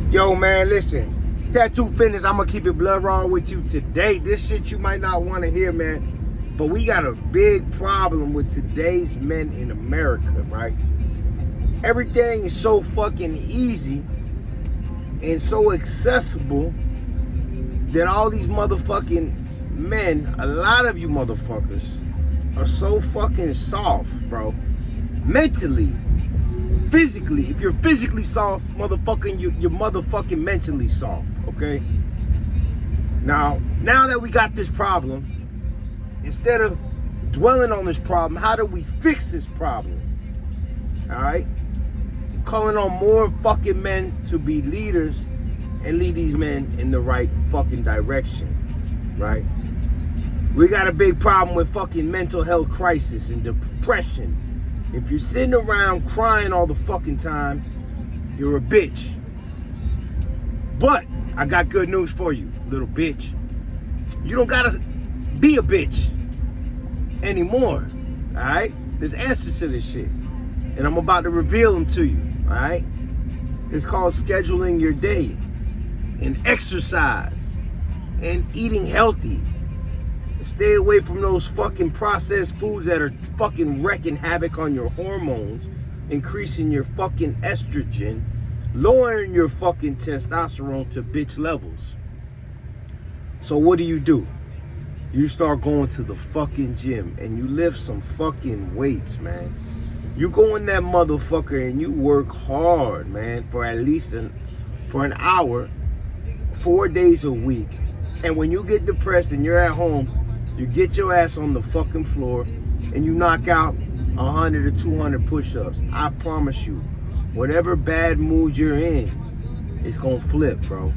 Yo, man, listen. Tattoo Fitness, I'm going to keep it blood raw with you today. This shit you might not want to hear, man. But we got a big problem with today's men in America, right? Everything is so fucking easy and so accessible that all these motherfucking men, a lot of you motherfuckers, are so fucking soft, bro. Mentally, physically. If you're physically soft, motherfucking, you're motherfucking mentally soft, okay? Now that we got this problem, instead of dwelling on this problem, how do we fix this problem? All right? Calling on more fucking men to be leaders and lead these men in the right fucking direction, right? We got a big problem with fucking mental health crisis and depression. If you're sitting around crying all the fucking time, you're a bitch. But I got good news for you, little bitch. You don't gotta be a bitch anymore, all right? There's answers to this shit, and I'm about to reveal them to you, all right? It's called scheduling your day and exercise and eating healthy. Stay away from those fucking processed foods that are fucking wrecking havoc on your hormones, increasing your fucking estrogen, lowering your fucking testosterone to bitch levels. So what do? You start going to the fucking gym and you lift some fucking weights, man. You go in that motherfucker and you work hard, man, for at least for an hour, 4 days a week. And when you get depressed and you're at home, you get your ass on the fucking floor and you knock out 100 or 200 push-ups. I promise you, whatever bad mood you're in, it's gonna flip, bro.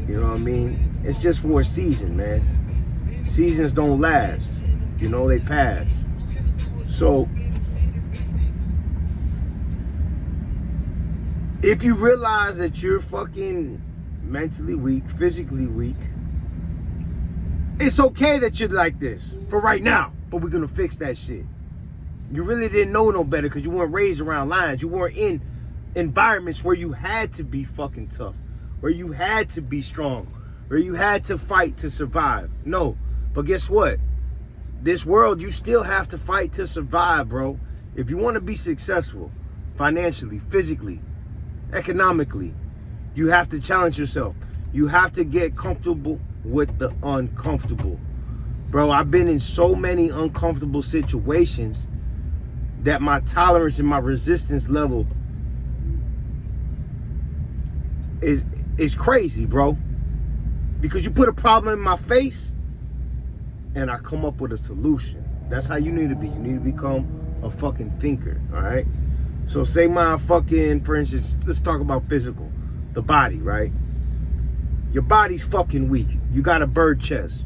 You know what I mean? It's just for a season, man. Seasons don't last. You know, they pass. So, if you realize that you're fucking mentally weak, physically weak, it's okay that you're like this for right now, but we're gonna fix that shit. You really didn't know no better because you weren't raised around lions. You weren't in environments where you had to be fucking tough, where you had to be strong, where you had to fight to survive. No, but guess what? This world, you still have to fight to survive, bro. If you want to be successful financially, physically, economically, you have to challenge yourself. You have to get comfortable with the uncomfortable. Bro, I've been in so many uncomfortable situations that my tolerance and my resistance level is crazy, bro. Because you put a problem in my face and I come up with a solution. That's how you need to be. You need to become a fucking thinker, all right? So say my fucking, for instance, let's talk about physical, the body, right? Your body's fucking weak. You got a bird chest.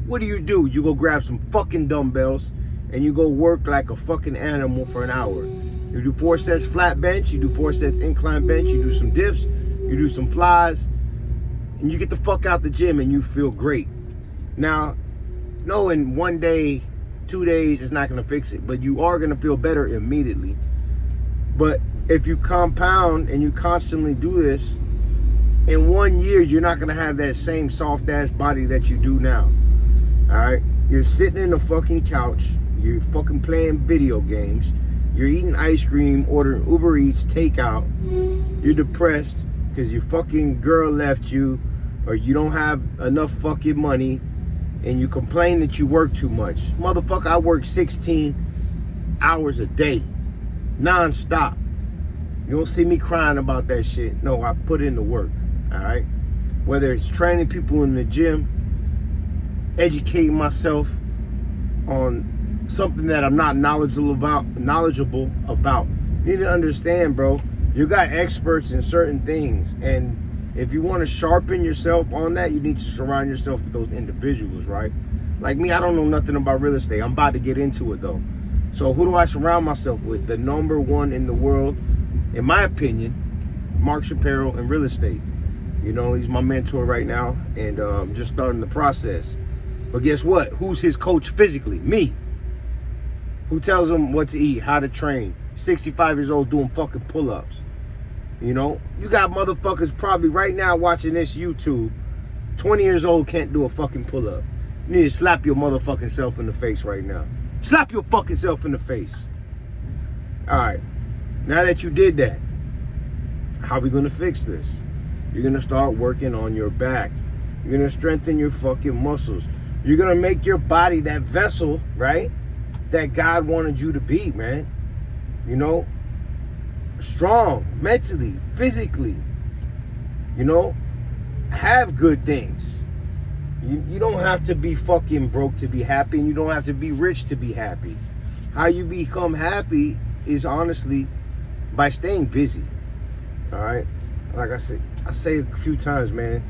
What do? You go grab some fucking dumbbells and you go work like a fucking animal for an hour. You do 4 sets flat bench, you do 4 sets incline bench, you do some dips, you do some flies, and you get the fuck out the gym and you feel great. Now, no, in 1 day, 2 days, it's not gonna fix it, but you are gonna feel better immediately. But if you compound and you constantly do this, in 1 year, you're not gonna have that same soft ass body that you do now. All right? You're sitting in the fucking couch, you're fucking playing video games, you're eating ice cream, ordering Uber Eats, takeout, you're depressed because your fucking girl left you, or you don't have enough fucking money, and you complain that you work too much. Motherfucker, I work 16 hours a day, non-stop. You don't see me crying about that shit. No, I put in the work. All right, whether it's training people in the gym, educating myself on something that I'm not knowledgeable about. You need to understand, bro. You got experts in certain things, and if you want to sharpen yourself on that, you need to surround yourself with those individuals, right? Like me, I don't know nothing about real estate. I'm about to get into it though. So who do I surround myself with? The #1 in the world, in my opinion, Mark Shapiro in real estate. You know, he's my mentor right now, and just starting the process. But guess what? Who's his coach physically? Me. Who tells him what to eat, how to train? 65 years old doing fucking pull-ups. You know, you got motherfuckers probably right now watching this YouTube, 20 years old, can't do a fucking pull-up. You need to slap your motherfucking self in the face right now. Slap your fucking self in the face. All right, now that you did that, how are we gonna fix this? You're gonna start working on your back. You're gonna strengthen your fucking muscles. You're gonna make your body that vessel, right, that God wanted you to be, man. You know, strong, mentally, physically. You know, have good things. You don't have to be fucking broke to be happy, and you don't have to be rich to be happy. How you become happy is honestly by staying busy. All right, like I say a few times, man.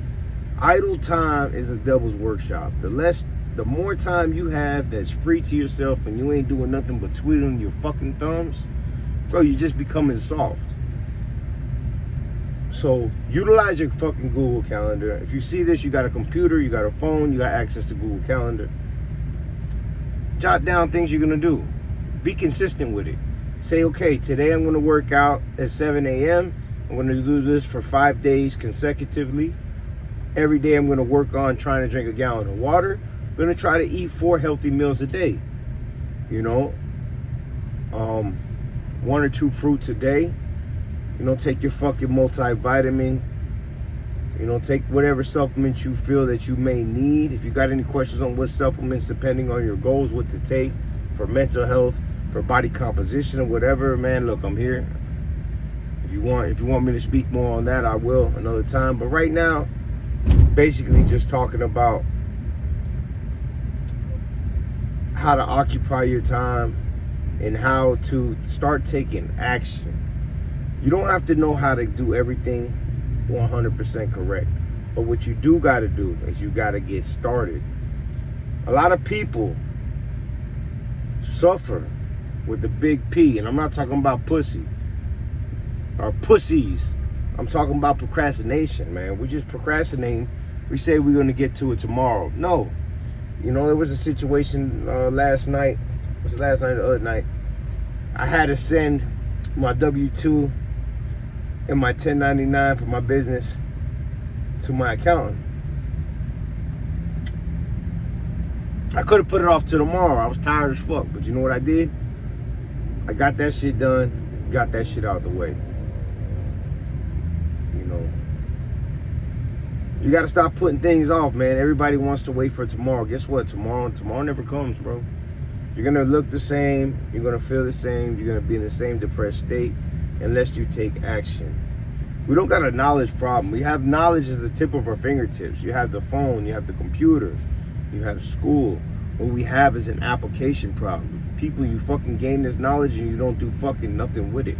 Idle time is a devil's workshop. The more time you have that's free to yourself and you ain't doing nothing but twiddling your fucking thumbs, bro, you're just becoming soft. So utilize your fucking Google Calendar. If you see this, you got a computer, you got a phone, you got access to Google Calendar. Jot down things you're gonna do. Be consistent with it. Say, okay, today I'm gonna work out at 7 a.m. I'm gonna do this for 5 days consecutively. Every day I'm gonna work on trying to drink a gallon of water. I'm gonna try to eat 4 healthy meals a day. You know, 1 or 2 fruits a day. You know, take your fucking multivitamin. You know, take whatever supplements you feel that you may need. If you got any questions on what supplements, depending on your goals, what to take for mental health, for body composition, or whatever, man, look, I'm here. If you want me to speak more on that, I will another time. But right now, basically just talking about how to occupy your time and how to start taking action. You don't have to know how to do everything 100% correct. But what you do got to do is you got to get started. A lot of people suffer with the big P. And I'm not talking about pussy or pussies. I'm talking about procrastination, man. We're just procrastinating. We say we're going to get to it tomorrow. No. You know, there was a situation last night. Was it last night or the other night? I had to send my W-2 and my 1099 for my business to my accountant. I could have put it off to tomorrow. I was tired as fuck. But you know what I did? I got that shit done. Got that shit out the way. You know, you got to stop putting things off, man. Everybody wants to wait for tomorrow. Guess what? Tomorrow never comes, bro. You're going to look the same. You're going to feel the same. You're going to be in the same depressed state unless you take action. We don't got a knowledge problem. We have knowledge at the tip of our fingertips. You have the phone. You have the computer. You have school. What we have is an application problem. People, you fucking gain this knowledge and you don't do fucking nothing with it.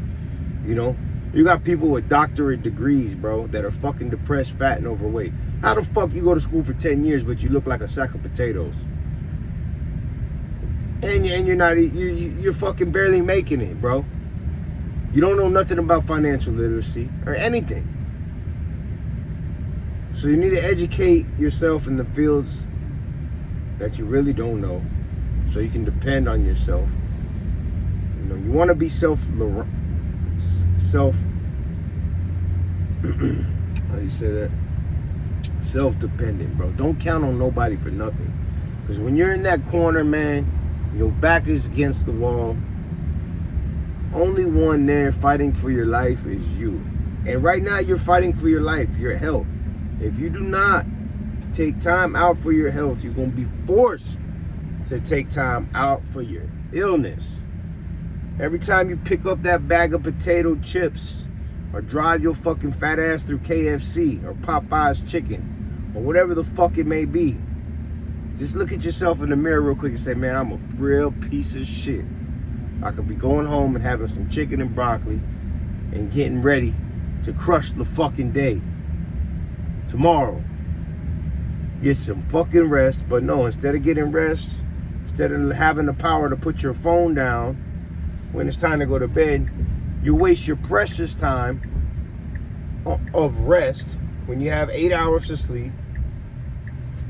You know? You got people with doctorate degrees, bro, that are fucking depressed, fat, and overweight. How the fuck you go to school for 10 years but you look like a sack of potatoes? And you're fucking barely making it, bro. You don't know nothing about financial literacy or anything. So you need to educate yourself in the fields that you really don't know so you can depend on yourself. You know, you want to be how do you say that? Self-dependent, bro. Don't count on nobody for nothing. Because when you're in that corner, man, your back is against the wall, only one there fighting for your life is you. And right now you're fighting for your life, your health. If you do not take time out for your health, you're going to be forced to take time out for your illness. Every time you pick up that bag of potato chips or drive your fucking fat ass through KFC or Popeye's chicken or whatever the fuck it may be, just look at yourself in the mirror real quick and say, man, I'm a real piece of shit. I could be going home and having some chicken and broccoli and getting ready to crush the fucking day. Tomorrow, get some fucking rest. But no, instead of getting rest, instead of having the power to put your phone down when it's time to go to bed, you waste your precious time of rest when you have 8 hours to sleep,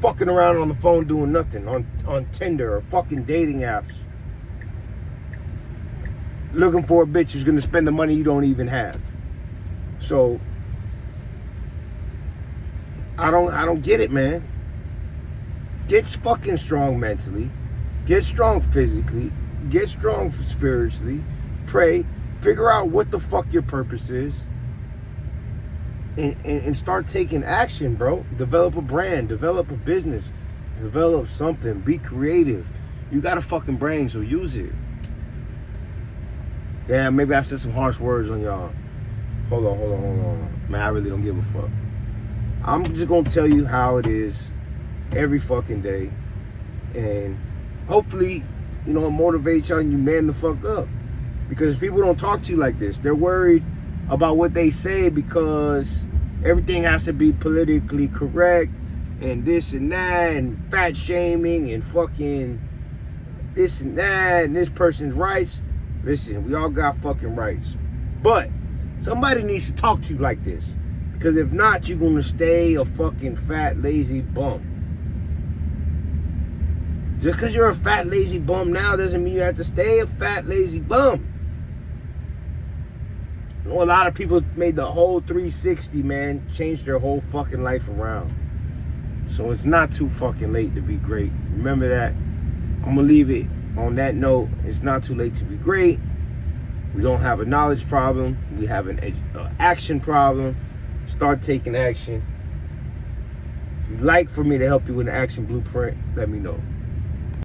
fucking around on the phone doing nothing, on Tinder or fucking dating apps, looking for a bitch who's gonna spend the money you don't even have. So I don't get it, man. Get fucking strong mentally. Get strong physically. Get strong spiritually. Pray. Figure out what the fuck your purpose is. And start taking action, bro. Develop a brand. Develop a business. Develop something. Be creative. You got a fucking brain, so use it. Damn, maybe I said some harsh words on y'all. Hold on. Man, I really don't give a fuck. I'm just gonna tell you how it is every fucking day. And hopefully, you know, it motivates y'all and you man the fuck up. Because people don't talk to you like this. They're worried about what they say because everything has to be politically correct and this and that and fat shaming and fucking this and that and this person's rights. Listen, we all got fucking rights. But somebody needs to talk to you like this. Because if not, you're going to stay a fucking fat, lazy bum. Just because you're a fat, lazy bum now doesn't mean you have to stay a fat, lazy bum. You know, a lot of people made the whole 360, man. Changed their whole fucking life around. So it's not too fucking late to be great. Remember that. I'm going to leave it on that note. It's not too late to be great. We don't have a knowledge problem. We have an action problem. Start taking action. If you'd like for me to help you with an action blueprint, let me know.